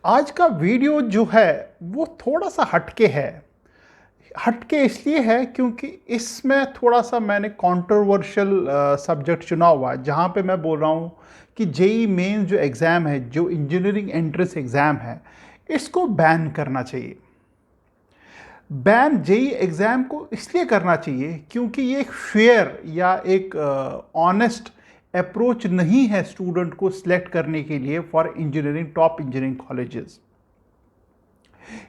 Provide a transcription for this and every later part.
आज का वीडियो जो है वो थोड़ा सा हटके है। हटके इसलिए है क्योंकि इसमें थोड़ा सा मैंने कंट्रोवर्शियल सब्जेक्ट चुना हुआ है, जहाँ पे मैं बोल रहा हूँ कि जेई मेन जो एग्ज़ाम है, जो इंजीनियरिंग एंट्रेंस एग्ज़ाम है, इसको बैन करना चाहिए। बैन जेई एग्ज़ाम को इसलिए करना चाहिए क्योंकि ये एक फेयर या एक ऑनेस्ट अप्रोच नहीं है स्टूडेंट को सिलेक्ट करने के लिए for engineering, top engineering colleges.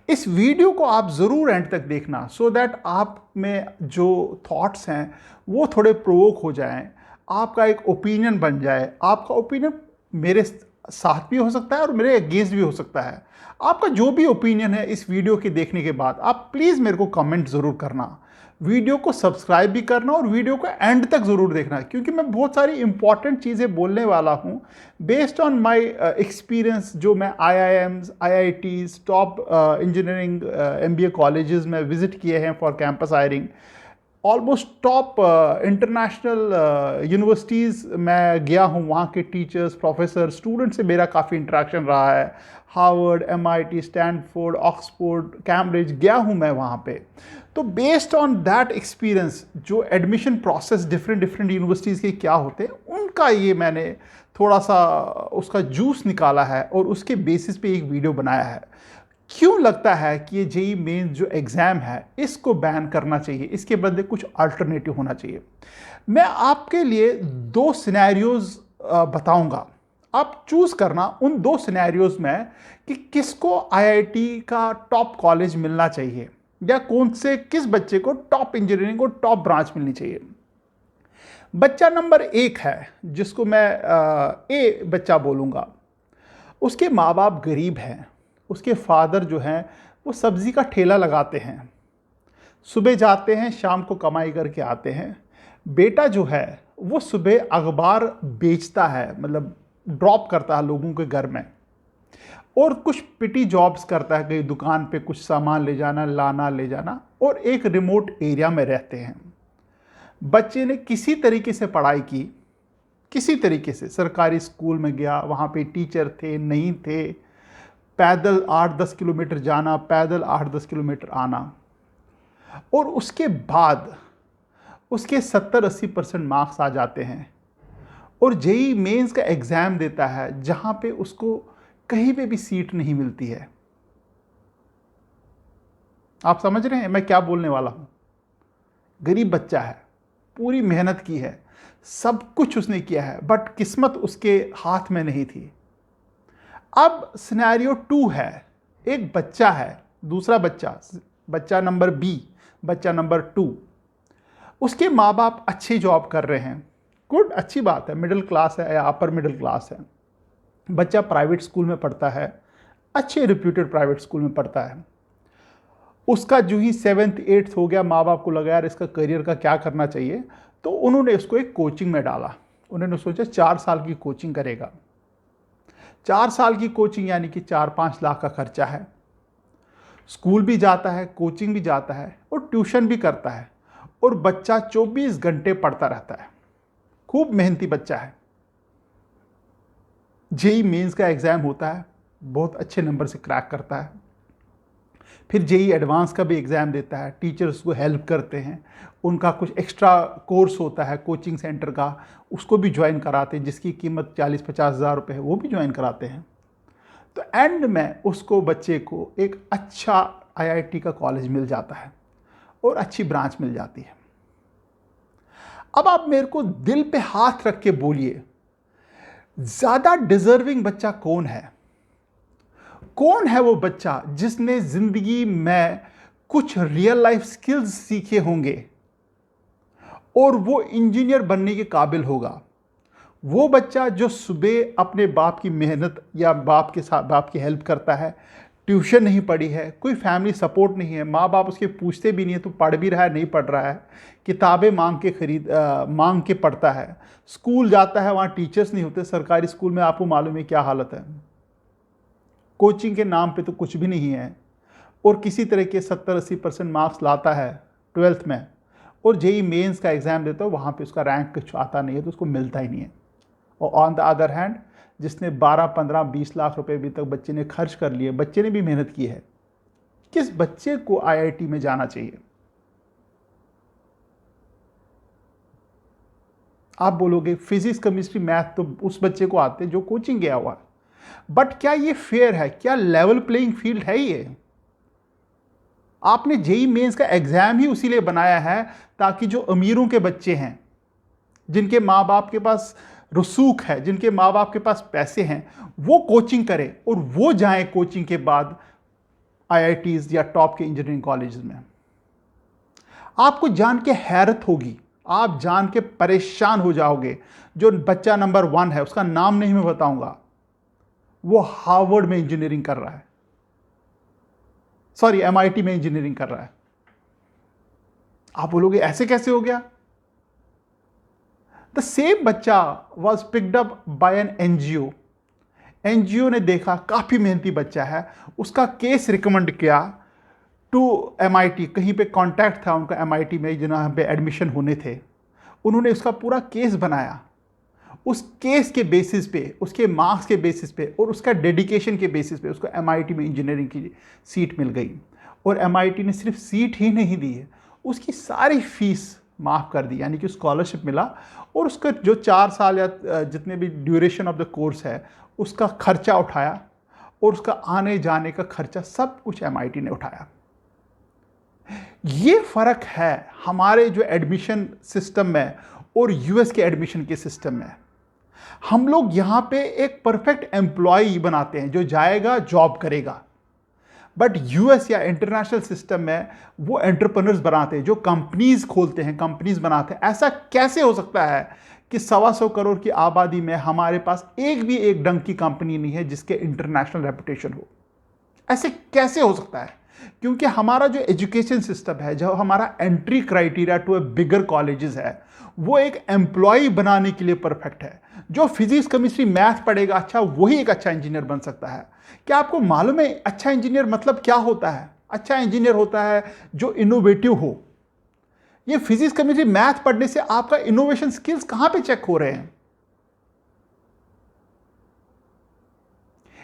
इस वीडियो को आप ज़रूर एंड तक देखना सो दैट आप में जो थॉट्स हैं वो थोड़े प्रोवोक हो जाएं, आपका एक ओपिनियन बन जाए। आपका ओपिनियन मेरे साथ भी हो सकता है और मेरे अगेंस्ट भी हो सकता है। आपका जो भी ओपिनियन है इस वीडियो के देखने के बाद आप प्लीज़ मेरे को कमेंट ज़रूर करना। वीडियो को सब्सक्राइब भी करना और वीडियो को एंड तक ज़रूर देखना, क्योंकि मैं बहुत सारी इंपॉर्टेंट चीज़ें बोलने वाला हूँ बेस्ड ऑन माय एक्सपीरियंस, जो मैं IIMs, IITs, top engineering MBA colleges में विज़िट किए हैं for campus hiring. Almost top international universities मैं गया हूँ, वहाँ के टीचर्स, प्रोफेसर, स्टूडेंट से मेरा काफ़ी इंटरेक्शन रहा है। Harvard, MIT, Stanford, Oxford, Cambridge गया हूँ मैं वहाँ पे। तो बेस्ड ऑन दैट एक्सपीरियंस, जो admission process different different universities के क्या होते हैं, उनका ये मैंने थोड़ा सा उसका जूस निकाला है और उसके बेसिस पे एक वीडियो बनाया है। क्यों लगता है कि ये जेई मेन जो एग्ज़ाम है इसको बैन करना चाहिए, इसके बदले कुछ अल्टरनेटिव होना चाहिए। मैं आपके लिए दो सिनेरियोज़ बताऊंगा, आप चूज़ करना उन दो सिनेरियोज़ में कि किसको आईआईटी का टॉप कॉलेज मिलना चाहिए या किस बच्चे को टॉप इंजीनियरिंग को टॉप ब्रांच मिलनी चाहिए। बच्चा नंबर 1 है, जिसको मैं ए बच्चा बोलूँगा। उसके माँ बाप गरीब हैं, उसके फादर जो हैं वो सब्ज़ी का ठेला लगाते हैं, सुबह जाते हैं शाम को कमाई करके आते हैं। बेटा जो है वो सुबह अखबार बेचता है, मतलब ड्रॉप करता है लोगों के घर में, और कुछ पिटी जॉब्स करता है, कहीं दुकान पे कुछ सामान ले जाना, लाना ले जाना, और एक रिमोट एरिया में रहते हैं। बच्चे ने किसी तरीके से पढ़ाई की, किसी तरीके से सरकारी स्कूल में गया, वहाँ पे टीचर थे नहीं थे, पैदल 8-10 किलोमीटर जाना, पैदल 8-10 किलोमीटर आना, और उसके बाद उसके 70-80% मार्क्स आ जाते हैं और जेई मेंस का एग्ज़ाम देता है, जहाँ पे उसको कहीं पे भी सीट नहीं मिलती है। आप समझ रहे हैं मैं क्या बोलने वाला हूँ? गरीब बच्चा है, पूरी मेहनत की है, सब कुछ उसने किया है, बट किस्मत उसके हाथ में नहीं थी। अब सिनेरियो 2 है, एक बच्चा है, दूसरा बच्चा, बच्चा नंबर बी, बच्चा नंबर 2। उसके माँ बाप अच्छी जॉब कर रहे हैं, गुड, अच्छी बात है, मिडिल क्लास है या अपर मिडिल क्लास है। बच्चा प्राइवेट स्कूल में पढ़ता है, अच्छे रिप्यूटेड प्राइवेट स्कूल में पढ़ता है। उसका जो ही 7th 8th हो गया, माँ बाप को लगा यार इसका करियर का क्या करना चाहिए, तो उन्होंने उसको एक कोचिंग में डाला। उन्होंने सोचा 4 साल की कोचिंग करेगा। 4 साल की कोचिंग यानी कि 4-5 लाख का खर्चा है। स्कूल भी जाता है, कोचिंग भी जाता है और ट्यूशन भी करता है, और बच्चा 24 घंटे पढ़ता रहता है। खूब मेहनती बच्चा है। जेई मेंस का एग्ज़ाम होता है, बहुत अच्छे नंबर से क्रैक करता है। फिर जेई एडवांस का भी एग्ज़ाम देता है, टीचर्स को हेल्प करते हैं, उनका कुछ एक्स्ट्रा कोर्स होता है कोचिंग सेंटर का, उसको भी ज्वाइन कराते हैं, जिसकी कीमत 40-50 हज़ार रुपये है, वो भी ज्वाइन कराते हैं। तो एंड में उसको, बच्चे को, एक अच्छा आईआईटी का कॉलेज मिल जाता है और अच्छी ब्रांच मिल जाती है। अब आप मेरे को दिल पे हाथ रख के बोलिए, ज़्यादा डिजर्विंग बच्चा कौन है? कौन है वो बच्चा जिसने ज़िंदगी में कुछ रियल लाइफ स्किल्स सीखे होंगे और वो इंजीनियर बनने के काबिल होगा? वो बच्चा जो सुबह अपने बाप की मेहनत या बाप के साथ बाप की हेल्प करता है, ट्यूशन नहीं पढ़ी है, कोई फैमिली सपोर्ट नहीं है, माँ बाप उसके पूछते भी नहीं है तो पढ़ भी रहा है नहीं पढ़ रहा है, किताबें मांग के पढ़ता है, स्कूल जाता है, वहाँ टीचर्स नहीं होते। सरकारी स्कूल में आपको मालूम है क्या हालत है, कोचिंग के नाम पे तो कुछ भी नहीं है, और किसी तरह के 70-80% मार्क्स लाता है 12th में, और जेई मेंस का एग्ज़ाम देता है, वहाँ पे उसका रैंक कुछ आता नहीं है तो उसको मिलता ही नहीं है। और ऑन द अदर हैंड जिसने 12, 15, 20 लाख रुपए अभी तक बच्चे ने खर्च कर लिए, बच्चे ने भी मेहनत की है, किस बच्चे को आईआईटी में जाना चाहिए? आप बोलोगे फिजिक्स, केमिस्ट्री, मैथ तो उस बच्चे को आते हैं जो कोचिंग गया हुआ है। बट क्या ये फेयर है? क्या लेवल प्लेइंग फील्ड है ये? आपने जेई मेंस का एग्जाम ही उसी लिए बनाया है ताकि जो अमीरों के बच्चे हैं, जिनके माँ बाप के पास रसूख है, जिनके माँ बाप के पास पैसे हैं, वो कोचिंग करें और वो जाएं कोचिंग के बाद आईआईटीज या टॉप के इंजीनियरिंग कॉलेजेस में। आपको जान के हैरत होगी, आप जान के परेशान हो जाओगे, जो बच्चा नंबर 1 है, उसका नाम नहीं मैं बताऊंगा, वो हार्वर्ड में इंजीनियरिंग कर रहा है, सॉरी एमआईटी में इंजीनियरिंग कर रहा है। आप बोलोगे ऐसे कैसे हो गया? द सेम बच्चा was picked up by an NGO. NGO ने देखा काफी मेहनती बच्चा है, उसका केस रिकमेंड किया टू एमआईटी। कहीं पे कांटेक्ट था उनका एमआईटी में जहाँ पे एडमिशन होने थे, उन्होंने उसका पूरा केस बनाया। उस केस के बेसिस पे, उसके मार्क्स के बेसिस पे और उसका डेडिकेशन के बेसिस पे उसको एमआईटी में इंजीनियरिंग की सीट मिल गई। और एमआईटी ने सिर्फ सीट ही नहीं दी है, उसकी सारी फीस माफ़ कर दी, यानी कि स्कॉलरशिप मिला। और उसका जो 4 साल या जितने भी ड्यूरेशन ऑफ द कोर्स है उसका खर्चा उठाया, और उसका आने जाने का खर्चा सब कुछ एमआईटी ने उठाया। ये फ़र्क है हमारे जो एडमिशन सिस्टम में और यूएस के एडमिशन के सिस्टम में। हम लोग यहाँ पे एक परफेक्ट एम्प्लॉय बनाते हैं जो जाएगा जॉब करेगा, बट यूएस या इंटरनेशनल सिस्टम में वो एंटरप्रेन्योर्स बनाते हैं, जो कंपनीज खोलते हैं, कंपनीज बनाते हैं। ऐसा कैसे हो सकता है कि 125 करोड़ की आबादी में हमारे पास एक डंक की कंपनी नहीं है जिसके इंटरनेशनल रेपुटेशन हो? ऐसे कैसे हो सकता है? क्योंकि हमारा जो एजुकेशन सिस्टम है, जो हमारा entry criteria to a bigger colleges है, वो एक एम्प्लॉय बनाने के लिए परफेक्ट है। जो फिजिक्स, केमिस्ट्री, मैथ पढ़ेगा अच्छा, वही एक अच्छा इंजीनियर बन सकता है। क्या आपको मालूम है अच्छा इंजीनियर मतलब क्या होता है? अच्छा इंजीनियर होता है जो इनोवेटिव हो। ये फिजिक्स, केमिस्ट्री, मैथ पढ़ने से आपका इनोवेशन स्किल्स कहां पे चेक हो रहे हैं?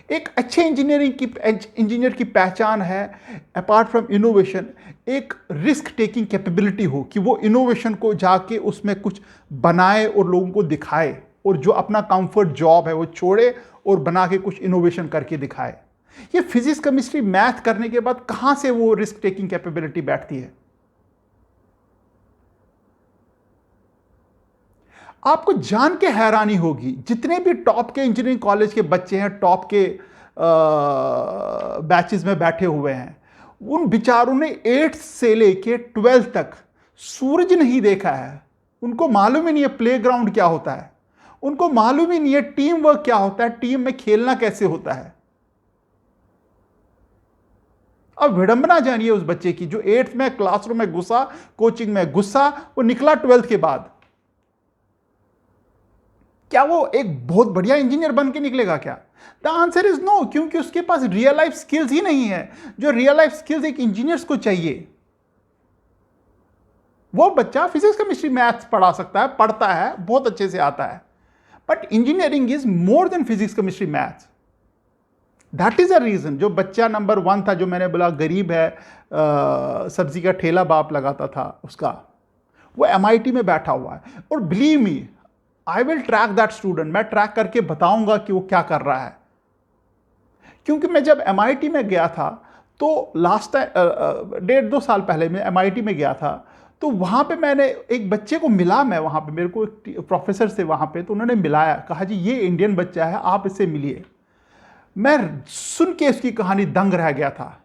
एक अच्छे इंजीनियर की पहचान है, अपार्ट फ्रॉम इनोवेशन, एक रिस्क टेकिंग कैपेबिलिटी हो कि वो इनोवेशन को जाके उसमें कुछ बनाए और लोगों को दिखाए, और जो अपना कंफर्ट जॉब है वो छोड़े और बना के कुछ इनोवेशन करके दिखाए। ये फिजिक्स, केमिस्ट्री, मैथ करने के बाद कहां से वो रिस्क टेकिंग कैपेबिलिटी बैठती है? आपको जान के हैरानी होगी, जितने भी टॉप के इंजीनियरिंग कॉलेज के बच्चे हैं, टॉप के बैचेस में बैठे हुए हैं, उन बेचारों ने 8th से लेके 12th तक सूरज नहीं देखा है। उनको मालूम ही नहीं है प्लेग्राउंड क्या होता है, उनको मालूम ही नहीं है टीम वर्क क्या होता है, टीम में खेलना कैसे होता है। अब विडंबना जानिए उस बच्चे की जो 8th में क्लासरूम में घुसा, कोचिंग में घुसा, वो निकला 12th के बाद, क्या वो एक बहुत बढ़िया इंजीनियर बन के निकलेगा क्या? द आंसर इज नो, क्योंकि उसके पास रियल लाइफ स्किल्स ही नहीं है, जो रियल लाइफ स्किल्स एक इंजीनियर्स को चाहिए। वो बच्चा फिजिक्स, केमिस्ट्री, मैथ्स पढ़ा सकता है, पढ़ता है, बहुत अच्छे से आता है, but engineering is more than physics, chemistry, maths. That is a reason. जो बच्चा नंबर 1 था, जो मैंने बोला गरीब है, सब्जी का ठेला बाप लगाता था, उसका वो एमआईटी में बैठा हुआ है। और believe me, I will track that student. मैं ट्रैक करके बताऊंगा कि वो क्या कर रहा है। क्योंकि मैं जब एमआईटी में गया था, तो लास्ट टाइम 1.5-2 साल पहले मैं एमआईटी में गया था, तो वहाँ पे मैंने एक बच्चे को मिला। मैं वहाँ पे, मेरे को एक प्रोफेसर से वहाँ पे, तो उन्होंने मिलाया, कहा जी ये इंडियन बच्चा है, आप इससे मिलिए। मैं सुन के इसकी कहानी दंग रह गया था।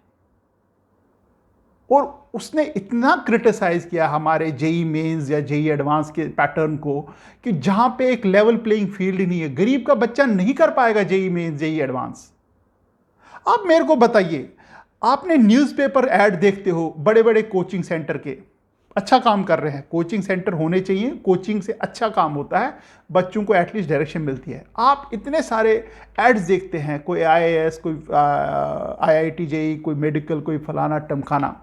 और उसने इतना क्रिटिसाइज किया हमारे जेई मेंस या जेई एडवांस के पैटर्न को, कि जहाँ पे एक लेवल प्लेइंग फील्ड ही नहीं है। गरीब का बच्चा नहीं कर पाएगा जेई मेंस, जेई एडवांस। आप मेरे को बताइए, आपने न्यूज़पेपर ऐड देखते हो बड़े बड़े कोचिंग सेंटर के, अच्छा काम कर रहे हैं, कोचिंग सेंटर होने चाहिए, कोचिंग से अच्छा काम होता है, बच्चों को एटलीस्ट डायरेक्शन मिलती है। आप इतने सारे एड्स देखते हैं, कोई आईएएस, कोई आईआईटी जेई, कोई मेडिकल, कोई फलाना टमखाना,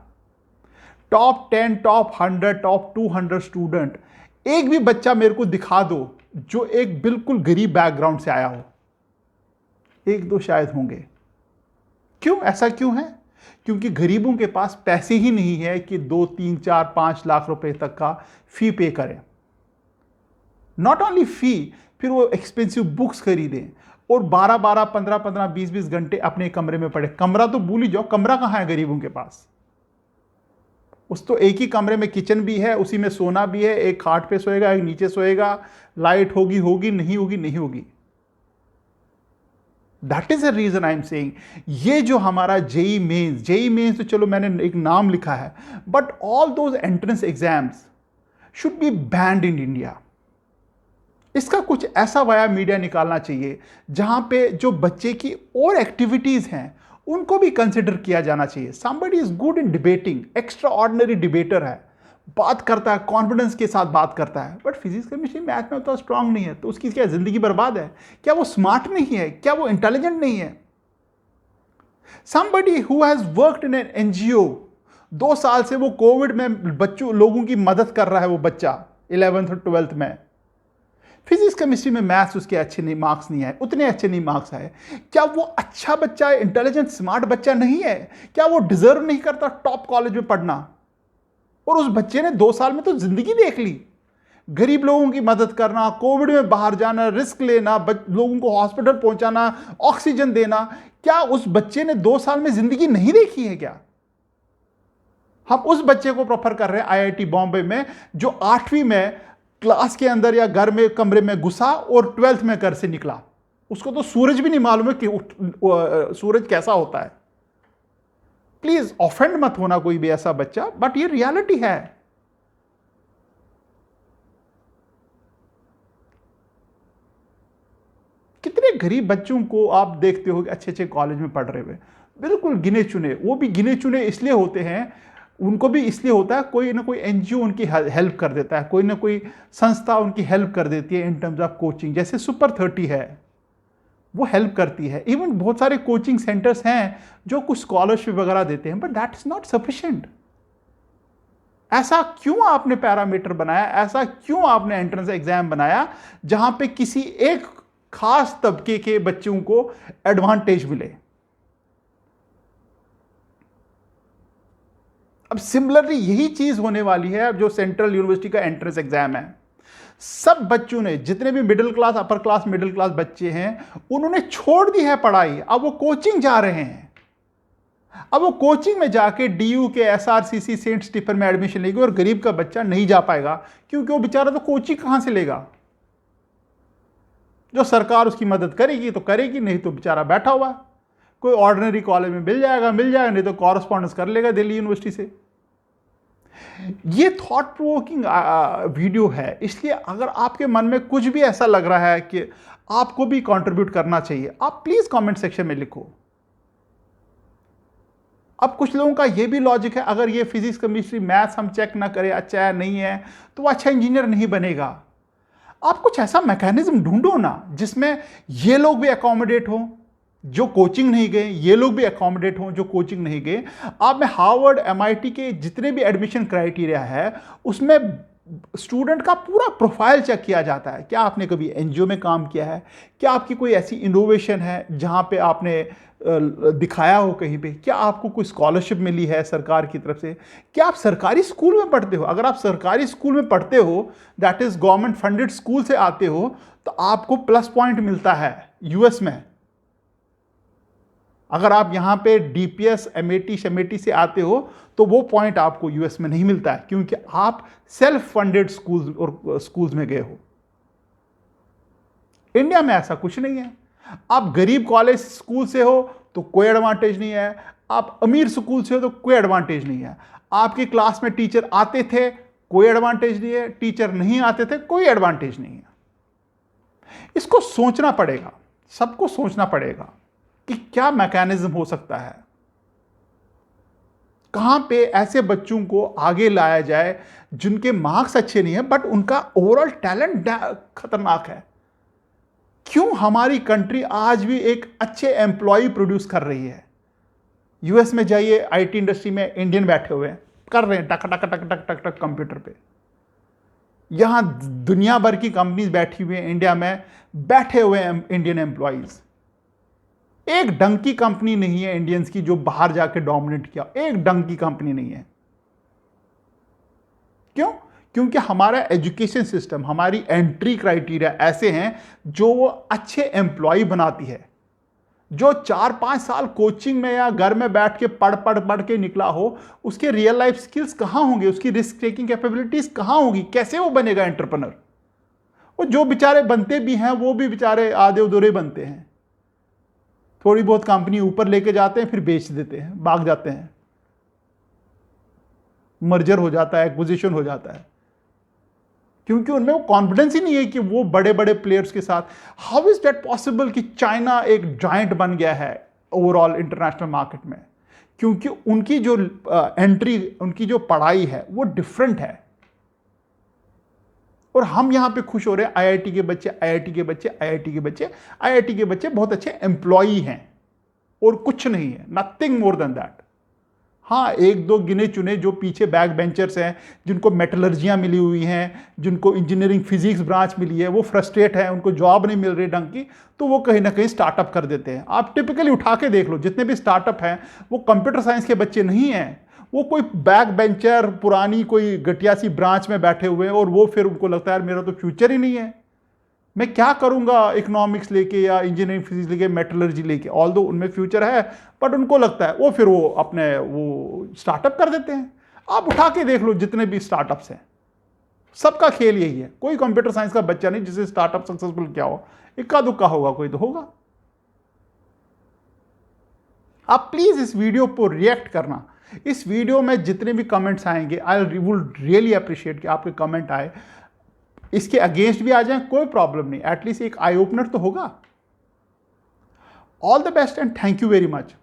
टॉप 10, टॉप 100, टॉप 200 स्टूडेंट। एक भी बच्चा मेरे को दिखा दो जो एक बिल्कुल गरीब बैकग्राउंड से आया हो। एक दो शायद होंगे। क्यों, ऐसा क्यों है? क्योंकि गरीबों के पास पैसे ही नहीं है कि 2, 3, 4, 5 लाख रुपए तक का फी पे करें। नॉट ओनली फी, फिर वो एक्सपेंसिव बुक्स खरीदें और 12-12, 15-15, 20-20 घंटे अपने कमरे में पड़े। कमरा तो भूल ही जाओ, कमरा कहाँ है गरीबों के पास? उस तो एक ही कमरे में किचन भी है, उसी में सोना भी है, एक खाट पे सोएगा, एक नीचे सोएगा, लाइट होगी होगी, नहीं होगी नहीं होगी। That is a reason I am saying, ये जो हमारा जेई मेंस तो चलो मैंने एक नाम लिखा है, but all those entrance exams should be band in India. इसका कुछ ऐसा वाया मीडिया निकालना चाहिए जहां पे जो बच्चे की और एक्टिविटीज हैं उनको भी कंसिडर किया जाना चाहिए। Somebody is good in debating, extra ordinary debater है, बात करता है, कॉन्फिडेंस के साथ बात करता है, बट फिजिक्स केमिस्ट्री मैथ में उतना स्ट्रांग नहीं है, तो उसकी क्या जिंदगी बर्बाद है? क्या वो स्मार्ट नहीं है? क्या वो इंटेलिजेंट नहीं है? Somebody who has worked in an NGO, 2 साल से वो कोविड में बच्चों लोगों की मदद कर रहा है, वो बच्चा 11th और 12th में, फिजिक्स केमिस्ट्री में मैथ्स उसके अच्छे नहीं, मार्क्स नहीं आए, उतने अच्छे नहीं मार्क्स आए, क्या वो अच्छा बच्चा है, इंटेलिजेंट स्मार्ट बच्चा नहीं है? क्या वो डिजर्व नहीं करता टॉप कॉलेज में पढ़ना? और उस बच्चे ने 2 साल में तो जिंदगी देख ली, गरीब लोगों की मदद करना, कोविड में बाहर जाना, रिस्क लेना, लोगों को हॉस्पिटल पहुंचाना, ऑक्सीजन देना। क्या उस बच्चे ने 2 साल में जिंदगी नहीं देखी है क्या? हम उस बच्चे को प्रेफर कर रहे हैं आईआईटी बॉम्बे में, जो 8वीं में क्लास के अंदर या घर में कमरे में घुसा और 12th में घर से निकला, उसको तो सूरज भी नहीं मालूम है कि सूरज कैसा होता है। प्लीज ऑफेंड मत होना कोई भी ऐसा बच्चा, बट ये रियलिटी है। कितने गरीब बच्चों को आप देखते हो कि अच्छे अच्छे कॉलेज में पढ़ रहे हुए, बिल्कुल गिने चुने, वो भी गिने चुने इसलिए होते हैं, उनको भी इसलिए होता है कोई ना कोई एनजीओ उनकी हेल्प कर देता है, कोई ना कोई संस्था उनकी हेल्प कर देती है इन टर्म्स ऑफ कोचिंग। जैसे सुपर 30 है, वो हेल्प करती है। इवन बहुत सारे कोचिंग सेंटर्स हैं जो कुछ स्कॉलरशिप वगैरह देते हैं, but that is not sufficient. ऐसा क्यों आपने पैरामीटर बनाया, ऐसा क्यों आपने एंट्रेंस एग्जाम बनाया जहां पे किसी एक खास तबके के बच्चों को एडवांटेज मिले? अब सिमिलरली यही चीज होने वाली है जो सेंट्रल यूनिवर्सिटी का एंट्रेंस एग्जाम है। सब बच्चों ने, जितने भी middle class, upper class, middle class बच्चे हैं, उन्होंने छोड़ दी है पढ़ाई, अब वो कोचिंग जा रहे हैं। अब वो कोचिंग में जाके डीयू के, एसआरसीसी, सेंट स्टीफन में एडमिशन लेंगे, और गरीब का बच्चा नहीं जा पाएगा क्योंकि वो बेचारा तो कोचिंग कहां से लेगा? जो सरकार उसकी मदद करेगी तो करेगी, नहीं तो बेचारा बैठा हुआ, कोई ऑर्डिनरी कॉलेज में मिल जाएगा, नहीं तो कॉरेस्पॉन्डेंस कर लेगा दिल्ली यूनिवर्सिटी से। ये थॉट प्रोवोकिंग वीडियो है, इसलिए अगर आपके मन में कुछ भी ऐसा लग रहा है कि आपको भी कंट्रीब्यूट करना चाहिए, आप प्लीज कमेंट सेक्शन में लिखो। अब कुछ लोगों का ये भी लॉजिक है, अगर ये फिजिक्स, केमिस्ट्री, मैथ्स हम चेक ना करें अच्छा है नहीं है, तो वो अच्छा इंजीनियर नहीं बनेगा। आप कुछ ऐसा मैकेनिज्म ढूंढो ना जिसमें ये लोग भी अकोमोडेट हो जो कोचिंग नहीं गए, ये लोग भी अकोमोडेट हों जो कोचिंग नहीं गए। आप में हार्वर्ड, एमआईटी के जितने भी एडमिशन क्राइटेरिया है, उसमें स्टूडेंट का पूरा प्रोफाइल चेक किया जाता है। क्या आपने कभी एनजीओ में काम किया है? क्या आपकी कोई ऐसी इनोवेशन है जहां पे आपने दिखाया हो कहीं पे? क्या आपको कोई स्कॉलरशिप मिली है सरकार की तरफ से? क्या आप सरकारी स्कूल में पढ़ते हो? अगर आप सरकारी स्कूल में पढ़ते हो, that is government funded school से आते हो, तो आपको प्लस पॉइंट मिलता है यूएस में। अगर आप यहां पे डीपीएस, एमएटी, शमेटी से आते हो, तो वो पॉइंट आपको यूएस में नहीं मिलता है, क्योंकि आप सेल्फ फंडेड स्कूल्स में गए हो। इंडिया में ऐसा कुछ नहीं है। आप गरीब कॉलेज स्कूल से हो तो कोई एडवांटेज नहीं है, आप अमीर स्कूल से हो तो कोई एडवांटेज नहीं है। आपकी क्लास में टीचर आते थे, कोई एडवांटेज नहीं है, टीचर नहीं आते थे, कोई एडवांटेज नहीं है। इसको सोचना पड़ेगा, सबको सोचना पड़ेगा कि क्या मैकेनिज्म हो सकता है, कहां पे ऐसे बच्चों को आगे लाया जाए जिनके मार्क्स अच्छे नहीं है बट उनका ओवरऑल टैलेंट खतरनाक है। क्यों हमारी कंट्री आज भी एक अच्छे एम्प्लॉय प्रोड्यूस कर रही है? यूएस में जाइए, आईटी इंडस्ट्री में इंडियन बैठे हुए हैं, कर रहे हैं टक टक टक टक टक टक कंप्यूटर पे। यहां दुनिया भर की कंपनीज बैठी हुई हैं, इंडिया में बैठे हुए हैं इंडियन एम्प्लॉयज। एक ढंग की कंपनी नहीं है इंडियंस की जो बाहर जाके डोमिनेट किया, एक ढंग की कंपनी नहीं है। क्यों? क्योंकि हमारा एजुकेशन सिस्टम, हमारी एंट्री क्राइटेरिया ऐसे हैं जो वो अच्छे एम्प्लॉय बनाती है। जो 4-5 साल कोचिंग में या घर में बैठ के पढ़ के निकला हो, उसके रियल लाइफ स्किल्स कहां होंगे, उसकी रिस्क टेकिंग कैपेबिलिटीज कहां होगी, कैसे वो बनेगा एंटरप्रेन्योर? वो जो बेचारे बनते भी हैं वो भी बेचारे आधे अधूरे बनते हैं। थोड़ी बहुत कंपनी ऊपर लेके जाते हैं, फिर बेच देते हैं, भाग जाते हैं, मर्जर हो जाता है, एक्विजिशन हो जाता है, क्योंकि उनमें वो कॉन्फिडेंस ही नहीं है कि वो बड़े बड़े प्लेयर्स के साथ। हाउ इज दैट पॉसिबल कि चाइना एक जायंट बन गया है ओवरऑल इंटरनेशनल मार्केट में? क्योंकि उनकी जो एंट्री, उनकी जो पढ़ाई है वो डिफरेंट है। और हम यहां पे खुश हो रहे हैं, आईआईटी के बच्चे, आईआईटी के बच्चे, आईआईटी के बच्चे, आईआईटी के बच्चे बहुत अच्छे एम्प्लॉई हैं और कुछ नहीं है, नथिंग मोर देन दैट। हाँ, एक दो गिने चुने जो पीछे बैक बेंचर्स हैं, जिनको मेटलर्जियाँ मिली हुई हैं, जिनको इंजीनियरिंग फिजिक्स ब्रांच मिली है, वो फ्रस्ट्रेट हैं, उनको जॉब नहीं मिल रही ढंग की, तो वो कहीं ना कहीं स्टार्टअप कर देते हैं। आप टिपिकली उठा के देख लो, जितने भी स्टार्टअप हैं वो कंप्यूटर साइंस के बच्चे नहीं हैं, वो कोई बैक बेंचर पुरानी कोई घटिया सी ब्रांच में बैठे हुए हैं, और वो फिर उनको लगता है यार मेरा तो फ्यूचर ही नहीं है, मैं क्या करूंगा इकोनॉमिक्स लेके या इंजीनियरिंग फिजिक्स लेके, मेटलर्जी लेके। ऑल दो उनमें फ्यूचर है, बट उनको लगता है, वो फिर वो अपने वो स्टार्टअप कर देते हैं। आप उठा के देख लो जितने भी स्टार्टअप्स हैं, सबका खेल यही है। कोई कंप्यूटर साइंस का बच्चा नहीं जिसे स्टार्टअप सक्सेसफुल किया हो, इक्का दुक्का होगा, कोई तो होगा। आप प्लीज इस वीडियो पर रिएक्ट करना। इस वीडियो में जितने भी कमेंट्स आएंगे, आई वुड रियली अप्रिशिएट कि आपके कमेंट आए, इसके अगेंस्ट भी आ जाए, कोई प्रॉब्लम नहीं, एटलीस्ट एक आई ओपनर तो होगा। All the best and thank you very much.